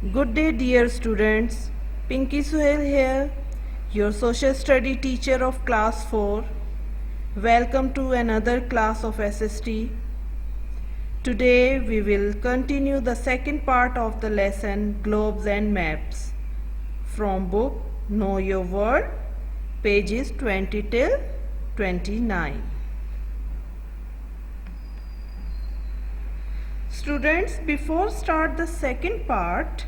Good day, dear students. Pinky Suhail here, your social study teacher of class 4. Welcome to another class of SST. Today we will continue the second part of the lesson Globes and Maps from book Know Your World, pages 20 till 29. Students, before start the second part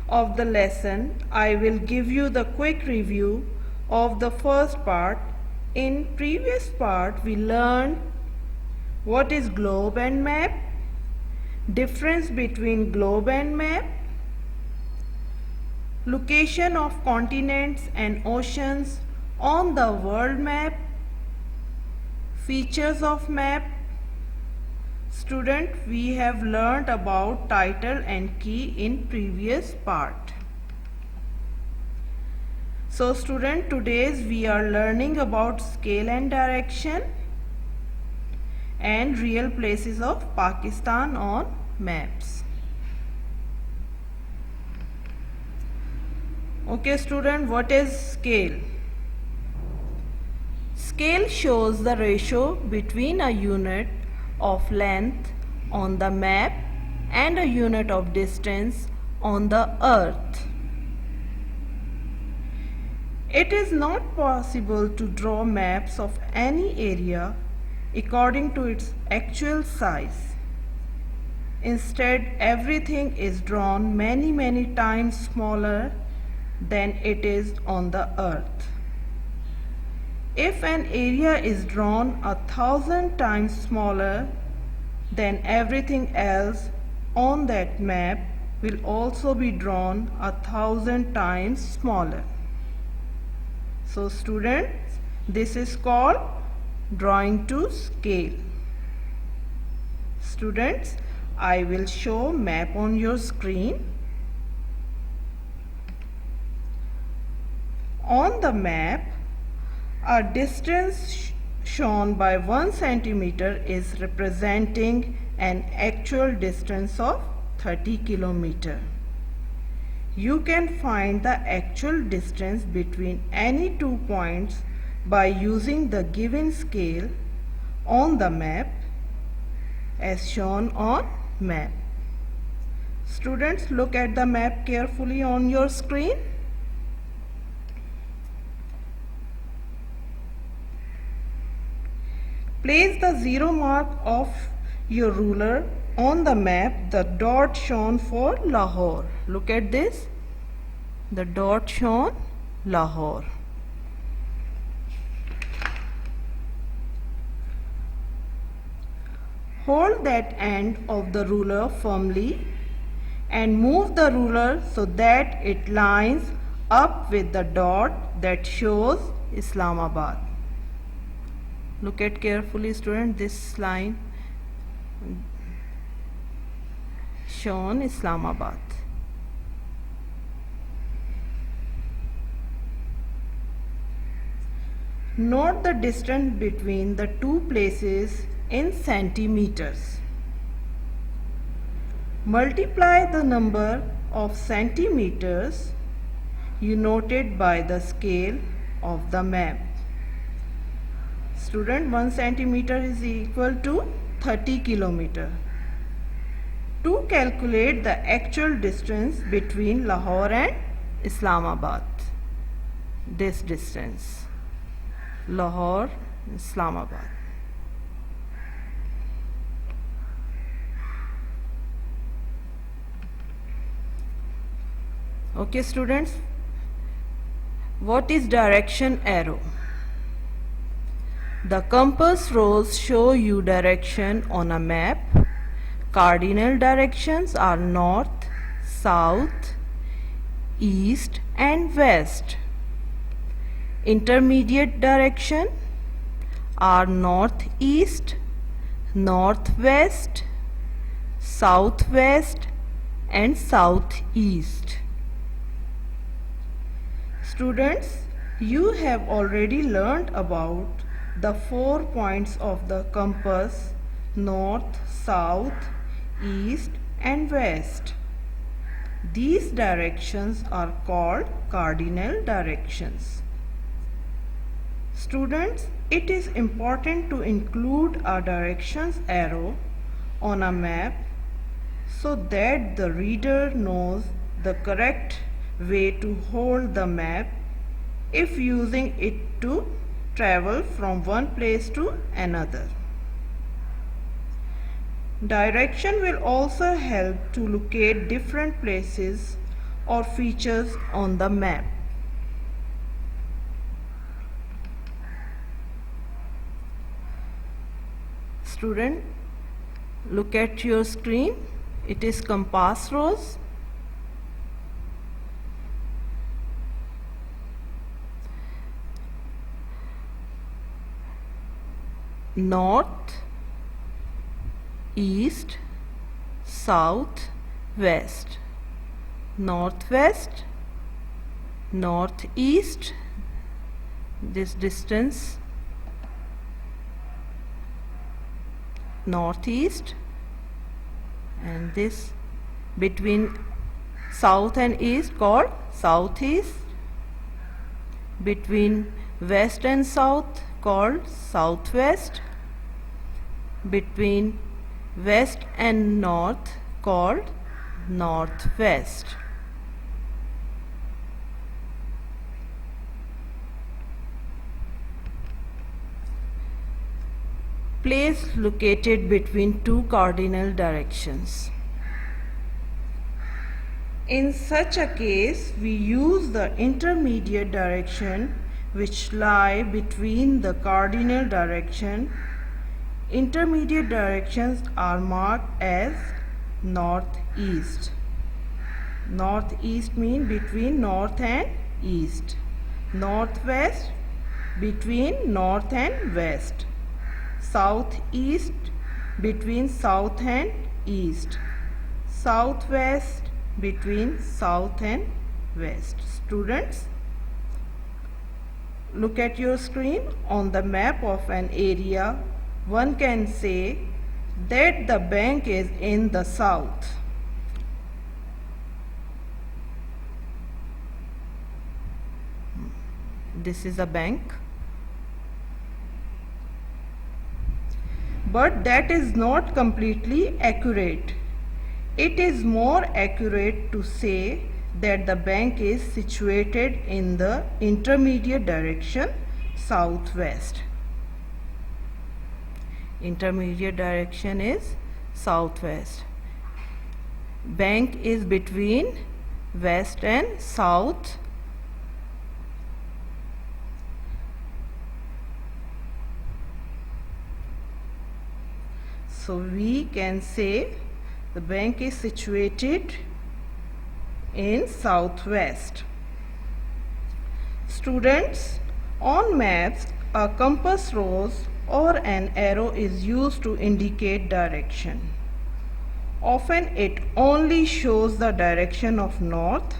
of the lesson, I will give you the quick review of the first part. In previous part, we learned what is globe and map, difference between globe and map, location of continents and oceans on the world map, features of map. Student, we have learnt about title and key in previous part. So student, today's we are learning about scale and direction and real places of Pakistan on maps. Okay student, what is scale? Scale shows the ratio between a unit of length on the map and a unit of distance on the earth. It is not possible to draw maps of any area according to its actual size. Instead, everything is drawn many times smaller than it is on the earth. If an area is drawn 1,000 times smaller, then everything else on that map will also be drawn 1,000 times smaller. So students, this is called drawing to scale. Students, I will show map on your screen. On the map, a distance shown by 1 centimeter is representing an actual distance of 30 kilometer. You can find the actual distance between any two points by using the given scale on the map as shown on map. Students, look at the map carefully on your screen. Place the zero mark of your ruler on the map, the dot shown for Lahore. Look at this, the dot shown Lahore. Hold that end of the ruler firmly and move the ruler so that it lines up with the dot that shows Islamabad. Look at carefully student, this line shown Islamabad. Note the distance between the two places in centimeters. Multiply the number of centimeters you noted by the scale of the map. Student, 1 centimeter is equal to 30 kilometer. To calculate the actual distance between Lahore and Islamabad, this distance, Lahore, Islamabad. Okay students, what is direction arrow? The compass rose show you direction on a map. Cardinal directions are north, south, east and west. Intermediate direction are northeast, northwest, southwest and southeast. Students, you have already learned about the 4 points of the compass: north, south, east and west. These directions are called cardinal directions. Students, it is important to include a directions arrow on a map so that the reader knows the correct way to hold the map if using it to travel from one place to another. Direction will also help to locate different places or features on the map. Student, look at your screen. It is compass rose. North, east, south, west. Northwest, northeast, this distance, northeast, and this between south and east called southeast, between west and south called southwest, between west and north called northwest. Place located between two cardinal directions. In such a case, we use the intermediate direction which lie between the cardinal direction. Intermediate directions are marked as northeast. Northeast means between north and east. Northwest between north and west. Southeast between south and east. Southwest between south and west. Students, look at your screen. On the map of an area, one can say that the bank is in the south. This is a bank. But that is not completely accurate. It is more accurate to say that the bank is situated in the intermediate direction southwest. Intermediate direction is southwest. Bank is between west and south. So we can say the bank is situated in southwest. Students, on maps, a compass rose or an arrow is used to indicate direction. Often it only shows the direction of north,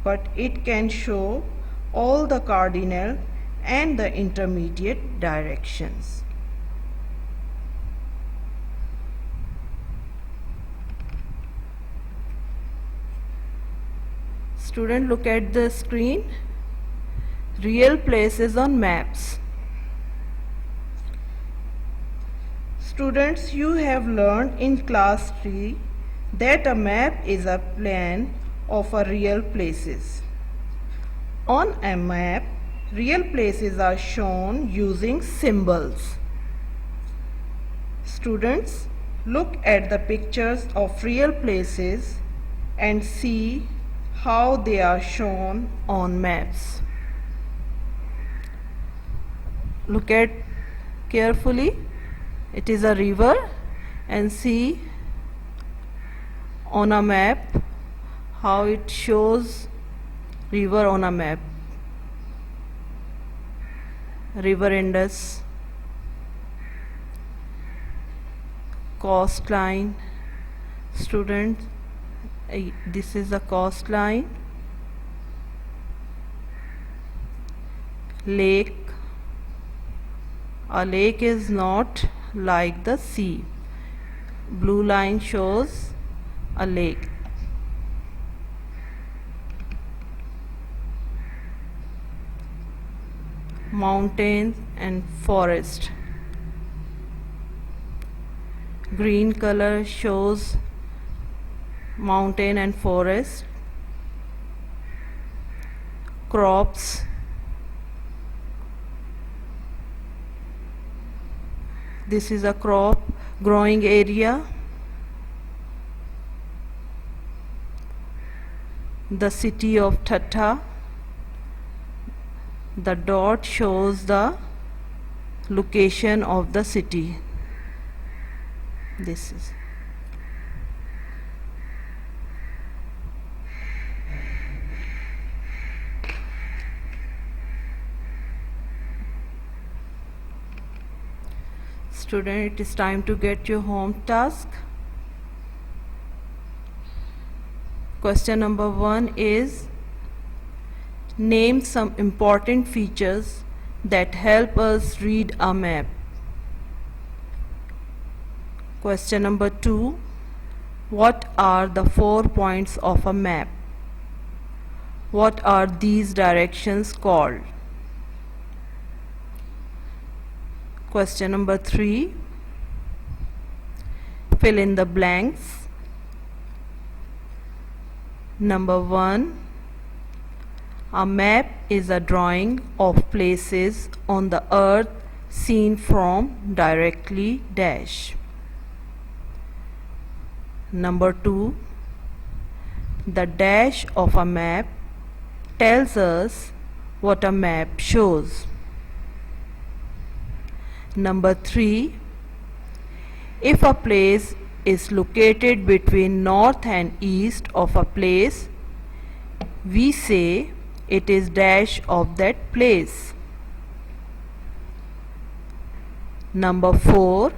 but it can show all the cardinal and the intermediate directions. Student, look at the screen. Real places on maps. Students, you have learned in class 3 that a map is a plan of a real places. On a map, real places are shown using symbols. Students, look at the pictures of real places and see how they are shown on maps. Look at carefully. It is a river, and see on a map how it shows river on a map. River Indus, coastline. Students, this is a coastline. Lake. A lake is not like the sea. Blue line shows a lake. mountains and forest. Green color shows mountain and forest. Crops. This is a crop growing area. The city of Thatta. The dot shows the location of the city. This is student, it is time to get your home task. Question number 1 is name some important features that help us read a map. Question number 2, what are the 4 points of a map? What are these directions called? Question number 3, fill in the blanks. Number 1, a map is a drawing of places on the earth seen from directly dash. Number 2, the dash of a map tells us what a map shows. Number 3, if a place is located between north and east of a place, we say it is dash of that place. Number 4,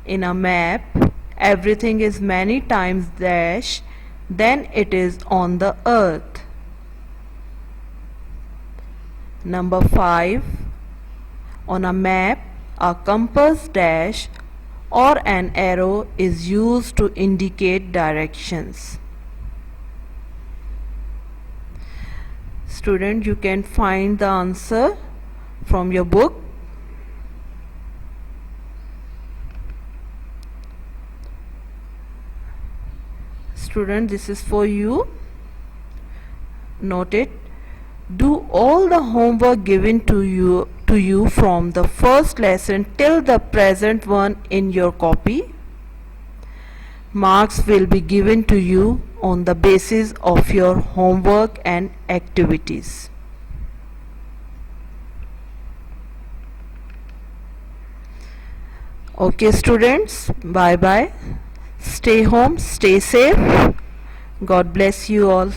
in a map, everything is many times dash than it is on the earth. Number 5, on a map, a compass dash or an arrow is used to indicate directions. Student, you can find the answer from your book. Student, this is for you. Note it. Do all the homework given to you from the first lesson till the present one in your copy. Marks will be given to you on the basis of your homework and activities. Okay students, bye bye. Stay home, stay safe. God bless you all.